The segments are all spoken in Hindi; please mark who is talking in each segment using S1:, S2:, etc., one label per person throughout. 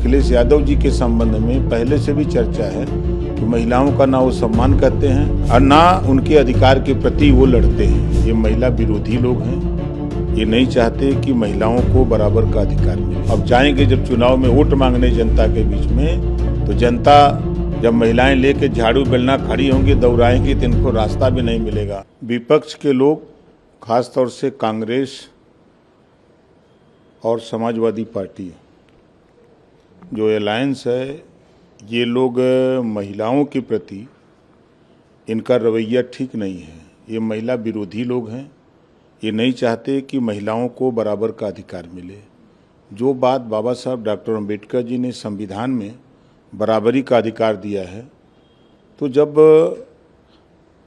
S1: अखिलेश यादव जी के संबंध में पहले से भी चर्चा है कि महिलाओं का ना वो सम्मान करते हैं और ना उनके अधिकार के प्रति वो लड़ते हैं। ये महिला विरोधी लोग हैं। ये नहीं चाहते कि महिलाओं को बराबर का अधिकार मिले। अब जाएंगे जब चुनाव में वोट मांगने जनता के बीच में, तो जनता जब महिलाएं लेके झाड़ू बेलना खड़ी होंगी, दौड़ाएंगी, तो इनको रास्ता भी नहीं मिलेगा। विपक्ष के लोग, खासतौर से कांग्रेस और समाजवादी पार्टी जो अलायंस है, ये लोग महिलाओं के प्रति इनका रवैया ठीक नहीं है। ये महिला विरोधी लोग हैं। ये नहीं चाहते कि महिलाओं को बराबर का अधिकार मिले। जो बात बाबा साहब डॉक्टर अम्बेडकर जी ने संविधान में बराबरी का अधिकार दिया है, तो जब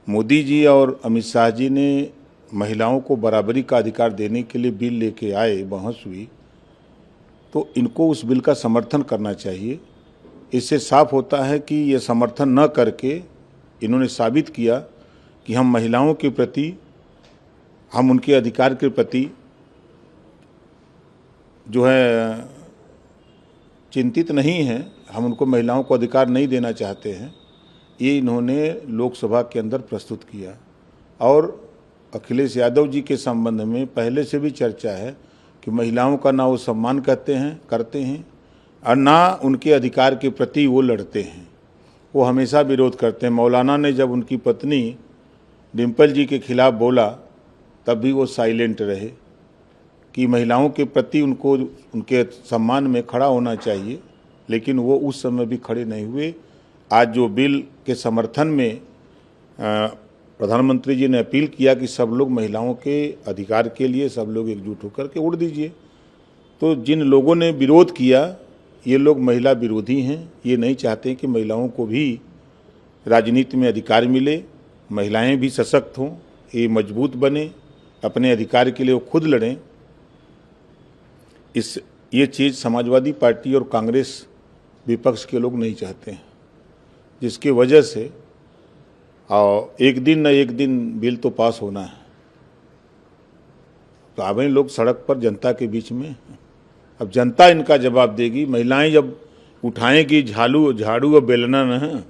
S1: मोदी जी और अमित शाह जी ने महिलाओं को बराबरी का अधिकार देने के लिए बिल लेके आए, बहस हुई, तो इनको उस बिल का समर्थन करना चाहिए। इससे साफ होता है कि ये समर्थन न करके इन्होंने साबित किया कि हम महिलाओं के प्रति, हम उनके अधिकार के प्रति जो है चिंतित नहीं हैं, हम उनको महिलाओं को अधिकार नहीं देना चाहते हैं। ये इन्होंने लोकसभा के अंदर प्रस्तुत किया। और अखिलेश यादव जी के संबंध में पहले से भी चर्चा है कि महिलाओं का ना वो सम्मान करते हैं और ना उनके अधिकार के प्रति वो लड़ते हैं। वो हमेशा विरोध करते हैं। मौलाना ने जब उनकी पत्नी डिम्पल जी के खिलाफ बोला, तब भी वो साइलेंट रहे कि महिलाओं के प्रति उनको उनके सम्मान में खड़ा होना चाहिए, लेकिन वो उस समय भी खड़े नहीं हुए। आज जो बिल के समर्थन में प्रधानमंत्री जी ने अपील किया कि सब लोग महिलाओं के अधिकार के लिए सब लोग एकजुट होकर के वोट दीजिए, तो जिन लोगों ने विरोध किया, ये लोग महिला विरोधी हैं। ये नहीं चाहते कि महिलाओं को भी राजनीति में अधिकार मिले, महिलाएं भी सशक्त हों, ये मजबूत बने, अपने अधिकार के लिए वो खुद लड़ें। ये चीज़ समाजवादी पार्टी और कांग्रेस विपक्ष के लोग नहीं चाहते हैं, जिसकी वजह से और एक दिन न एक दिन बिल तो पास होना है। तो आवे लोग सड़क पर जनता के बीच में, अब जनता इनका जवाब देगी। महिलाएं जब उठाएंगी झाड़ू और बेलना न,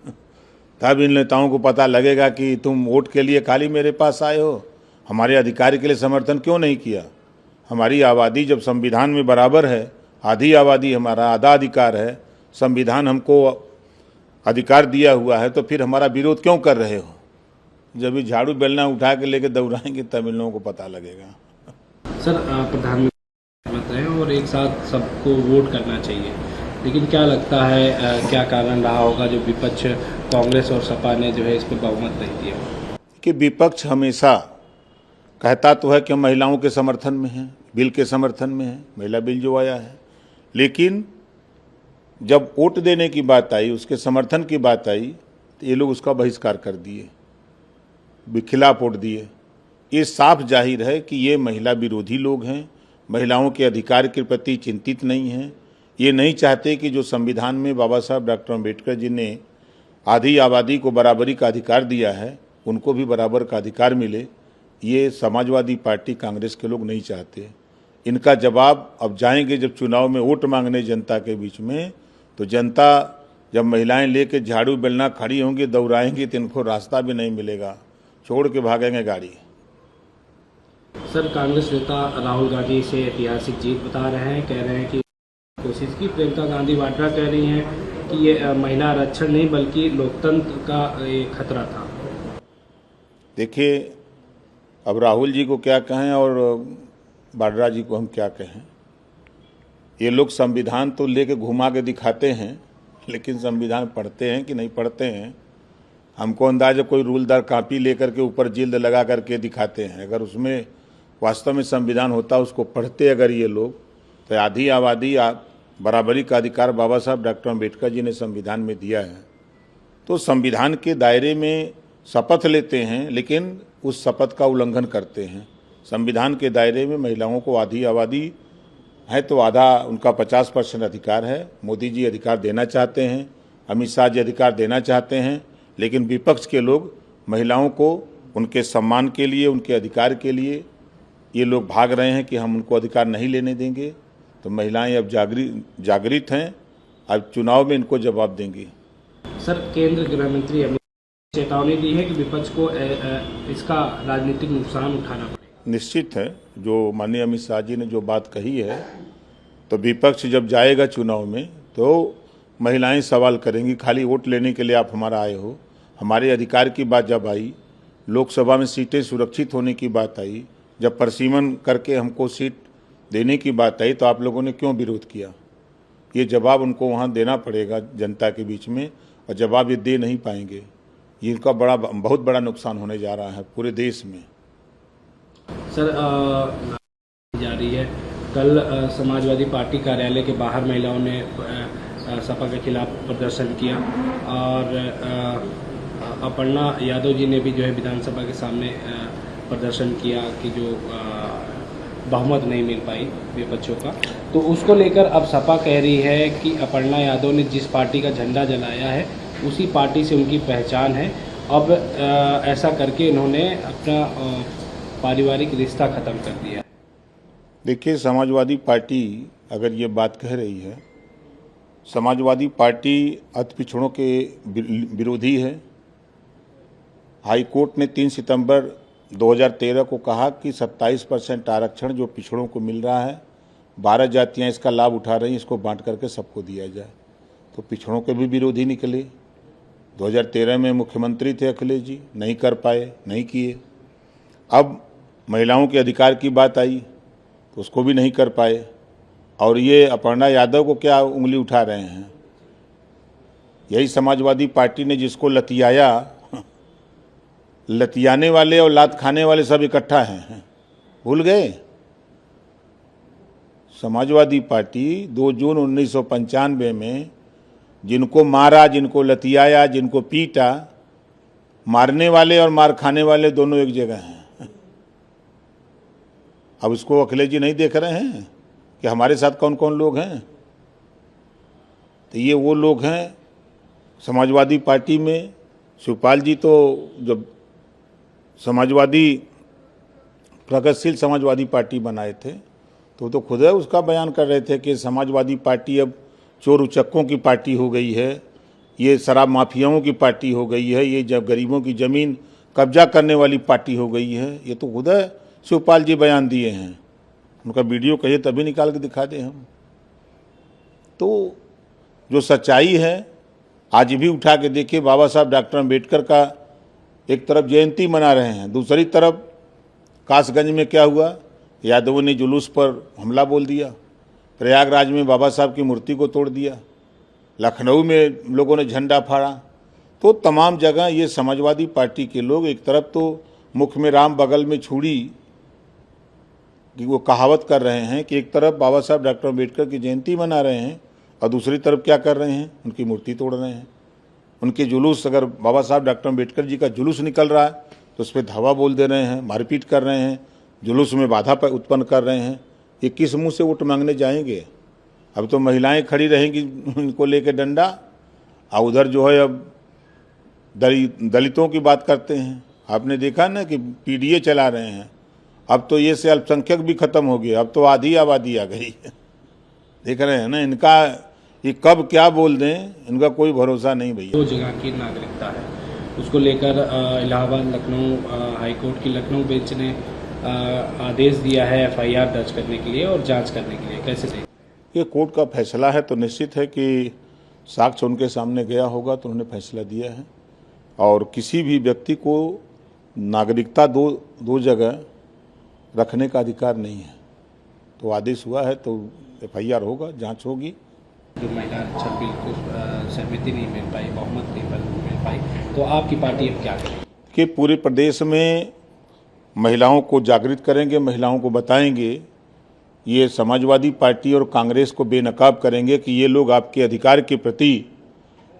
S1: तब इन नेताओं को पता लगेगा कि तुम वोट के लिए खाली मेरे पास आए हो, हमारे अधिकार के लिए समर्थन क्यों नहीं किया। हमारी आबादी जब संविधान में बराबर है, आधी आबादी हमारा, आधा अधिकार है, संविधान हमको अधिकार दिया हुआ है, तो फिर हमारा विरोध क्यों कर रहे हो। जब ये झाड़ू बेलना उठा के लेके दौड़ाएंगे, तब इन लोगों को पता लगेगा।
S2: सर, प्रधानमंत्री मत हैं और एक साथ सबको वोट करना चाहिए, लेकिन क्या लगता है क्या कारण रहा होगा जो विपक्ष कांग्रेस और सपा ने जो है इस पर बहुमत नहीं दिया।
S1: कि विपक्ष हमेशा कहता तो है कि हम महिलाओं के समर्थन में हैं, बिल के समर्थन में है, महिला बिल जो आया है, लेकिन जब वोट देने की बात आई, उसके समर्थन की बात आई, तो ये लोग उसका बहिष्कार कर दिए, खिलाफ वोट दिए। ये साफ जाहिर है कि ये महिला विरोधी लोग हैं, महिलाओं के अधिकार के प्रति चिंतित नहीं हैं। ये नहीं चाहते कि जो संविधान में बाबा साहब डॉक्टर अम्बेडकर जी ने आधी आबादी को बराबरी का अधिकार दिया है, उनको भी बराबर का अधिकार मिले। ये समाजवादी पार्टी, कांग्रेस के लोग नहीं चाहते। इनका जवाब अब जाएंगे जब चुनाव में वोट मांगने जनता के बीच में, तो जनता जब महिलाएं लेके झाड़ू बेलना खड़ी होंगी, दौड़ाएंगी, तो इनको रास्ता भी नहीं मिलेगा, छोड़ के भागेंगे गाड़ी।
S2: सर, कांग्रेस नेता राहुल गांधी इसे ऐतिहासिक जीत बता रहे हैं, कह रहे हैं कि कोशिश की। प्रियंका गांधी वाड्रा कह रही हैं कि ये महिला आरक्षण नहीं बल्कि लोकतंत्र का एक खतरा था।
S1: देखिए, अब राहुल जी को क्या कहें और वाड्रा जी को हम क्या कहें। ये लोग संविधान तो लेके घुमा के दिखाते हैं, लेकिन संविधान पढ़ते हैं कि नहीं पढ़ते हैं, हमको अंदाजा कोई रूलदार कापी लेकर के ऊपर जिल्द लगा करके दिखाते हैं। अगर उसमें वास्तव में संविधान होता, उसको पढ़ते अगर ये लोग, तो आधी आबादी बराबरी का अधिकार बाबा साहब डॉक्टर अम्बेडकर जी ने संविधान में दिया है। तो संविधान के दायरे में शपथ लेते हैं, लेकिन उस शपथ का उल्लंघन करते हैं। संविधान के दायरे में महिलाओं को आधी आबादी है, तो आधा उनका 50% अधिकार है। मोदी जी अधिकार देना चाहते हैं, अमित शाह जी अधिकार देना चाहते हैं, लेकिन विपक्ष के लोग महिलाओं को उनके सम्मान के लिए, उनके अधिकार के लिए ये लोग भाग रहे हैं कि हम उनको अधिकार नहीं लेने देंगे। तो महिलाएं अब जागृत हैं अब चुनाव में इनको जवाब देंगे।
S2: सर, केंद्र गृह मंत्री अमित शाह ने चेतावनी दी है कि विपक्ष को इसका राजनीतिक नुकसान उठाना पड़ेगा।
S1: निश्चित है, जो माननीय अमित शाह जी ने जो बात कही है, तो विपक्ष जब जाएगा चुनाव में तो महिलाएं सवाल करेंगी, खाली वोट लेने के लिए आप हमारा आए हो। हमारे अधिकार की बात जब आई, लोकसभा में सीटें सुरक्षित होने की बात आई, जब परसीमन करके हमको सीट देने की बात आई, तो आप लोगों ने क्यों विरोध किया? ये जवाब उनको वहाँ देना पड़ेगा जनता के बीच में, और जवाब ये दे नहीं पाएंगे। ये इनका बहुत बड़ा नुकसान होने जा रहा है पूरे देश में।
S2: सर, जा रही है, कल समाजवादी पार्टी कार्यालय के बाहर महिलाओं ने सपा के खिलाफ प्रदर्शन किया और अपर्णा यादव जी ने भी जो है विधानसभा के सामने प्रदर्शन किया कि जो बहुमत नहीं मिल पाई विपक्षों का, तो उसको लेकर अब सपा कह रही है कि अपर्णा यादव ने जिस पार्टी का झंडा जलाया है उसी पार्टी से उनकी पहचान है। अब ऐसा करके इन्होंने अपना पारिवारिक रिश्ता ख़त्म कर दिया है।
S1: देखिए, समाजवादी पार्टी अगर ये बात कह रही है, समाजवादी पार्टी अति पिछड़ों के विरोधी है। हाई कोर्ट ने 3 सितंबर 2013 को कहा कि 27% आरक्षण जो पिछड़ों को मिल रहा है, 12 जातियां इसका लाभ उठा रही हैं, इसको बांट करके सबको दिया जाए। तो पिछड़ों के भी विरोधी निकले। 2013 में मुख्यमंत्री थे अखिलेश जी, नहीं कर पाए, नहीं किए। अब महिलाओं के अधिकार की बात आई तो उसको भी नहीं कर पाए। और ये अपर्णा यादव को क्या उंगली उठा रहे हैं? यही समाजवादी पार्टी ने जिसको लतियाया, लतियाने वाले और लात खाने वाले सब इकट्ठा हैं, भूल गए? समाजवादी पार्टी 2 जून 1995 में जिनको मारा, जिनको लतियाया, जिनको पीटा, मारने वाले और मार खाने वाले दोनों एक जगह हैं। अब इसको अखिलेश जी नहीं देख रहे हैं कि हमारे साथ कौन कौन लोग हैं? तो ये वो लोग हैं समाजवादी पार्टी में। शिवपाल जी तो जब समाजवादी प्रगतिशील समाजवादी पार्टी बनाए थे तो खुद है उसका बयान कर रहे थे कि समाजवादी पार्टी अब चोर उचक्कों की पार्टी हो गई है, ये शराब माफियाओं की पार्टी हो गई है, ये जब गरीबों की ज़मीन कब्जा करने वाली पार्टी हो गई है। ये तो खुद है शिवपाल जी बयान दिए हैं। उनका वीडियो कहिए तभी निकाल के दिखा दें हम। तो जो सच्चाई है आज भी उठा के देखिए, बाबा साहब डॉक्टर अम्बेडकर का एक तरफ जयंती मना रहे हैं, दूसरी तरफ कासगंज में क्या हुआ, यादवों ने जुलूस पर हमला बोल दिया, प्रयागराज में बाबा साहब की मूर्ति को तोड़ दिया, लखनऊ में लोगों ने झंडा फाड़ा। तो तमाम जगह ये समाजवादी पार्टी के लोग एक तरफ तो मुख में राम बगल में छुरी कि वो कहावत कर रहे हैं कि एक तरफ बाबा साहब डॉक्टर अम्बेडकर की जयंती मना रहे हैं और दूसरी तरफ क्या कर रहे हैं, उनकी मूर्ति तोड़ रहे हैं। उनके जुलूस, अगर बाबा साहब डॉक्टर अम्बेडकर जी का जुलूस निकल रहा है तो उस पर धावा बोल दे रहे हैं, मारपीट कर रहे हैं, जुलूस में बाधा उत्पन्न कर रहे हैं। ये किस मुंह से वोट मांगने जाएंगे? अब तो महिलाएं खड़ी रहेंगी इनको लेके डंडा, और उधर जो है अब दलितों की बात करते हैं। आपने देखा ना कि पीडीए चला रहे हैं। अब तो ये से अल्पसंख्यक भी खत्म हो गए, अब तो आधी आबादी आ गई। देख रहे हैं ना, इनका ये कब क्या बोल दें, इनका कोई भरोसा नहीं भैया।
S2: 2 जगह की नागरिकता है, उसको लेकर इलाहाबाद लखनऊ हाईकोर्ट की लखनऊ बेंच ने आदेश दिया है FIR दर्ज करने के लिए और जांच करने के लिए। कैसे देखें?
S1: ये कोर्ट का फैसला है तो निश्चित है कि साक्ष्य उनके सामने गया होगा तो उन्होंने फैसला दिया है। और किसी भी व्यक्ति को नागरिकता दो जगह रखने का अधिकार नहीं है। तो आदेश हुआ है तो FIR होगा, जांच होगी।
S2: जो महिला आरक्षण बिल को सहमति नहीं मिल पाई, बहुमत नहीं मिल पाई, तो आपकी पार्टी अब क्या करेगी?
S1: कि पूरे प्रदेश में महिलाओं को जागृत करेंगे, महिलाओं को बताएंगे, ये समाजवादी पार्टी और कांग्रेस को बेनकाब करेंगे कि ये लोग आपके अधिकार के प्रति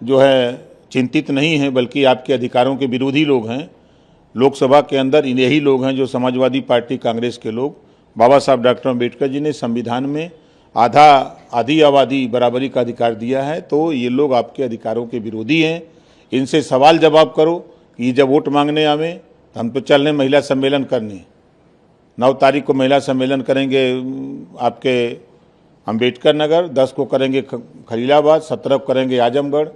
S1: जो है चिंतित नहीं हैं, बल्कि आपके अधिकारों के विरोधी लोग हैं। लोकसभा के अंदर यही लोग हैं जो समाजवादी पार्टी कांग्रेस के लोग। बाबा साहब डॉक्टर अम्बेडकर जी ने संविधान में आधी आबादी बराबरी का अधिकार दिया है, तो ये लोग आपके अधिकारों के विरोधी हैं। इनसे सवाल जवाब करो कि जब वोट मांगने आवे तो हम तो चल रहे महिला सम्मेलन करने, 9 तारीख को महिला सम्मेलन करेंगे आपके अंबेडकर नगर, 10 को करेंगे खलीलाबाद, 17 को करेंगे आजमगढ़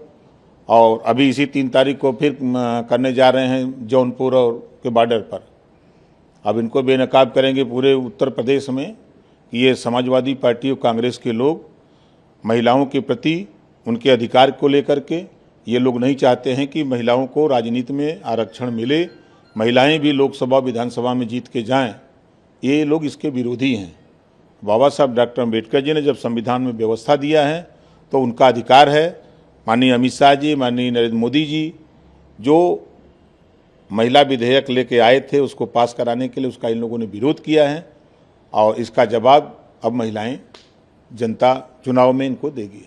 S1: और अभी इसी 3 तारीख को फिर करने जा रहे हैं जौनपुर और के बॉर्डर पर। अब इनको बेनकाब करेंगे पूरे उत्तर प्रदेश में कि ये समाजवादी पार्टी और कांग्रेस के लोग महिलाओं के प्रति उनके अधिकार को लेकर के ये लोग नहीं चाहते हैं कि महिलाओं को राजनीति में आरक्षण मिले, महिलाएं भी लोकसभा विधानसभा में जीत के जाएं। ये लोग इसके विरोधी हैं। बाबा साहब डॉक्टर अम्बेडकर जी ने जब संविधान में व्यवस्था दिया है तो उनका अधिकार है। माननीय अमित शाह जी, माननीय नरेंद्र मोदी जी जो महिला विधेयक लेके आए थे उसको पास कराने के लिए, उसका इन लोगों ने विरोध किया है और इसका जवाब अब महिलाएं जनता चुनाव में इनको देगी।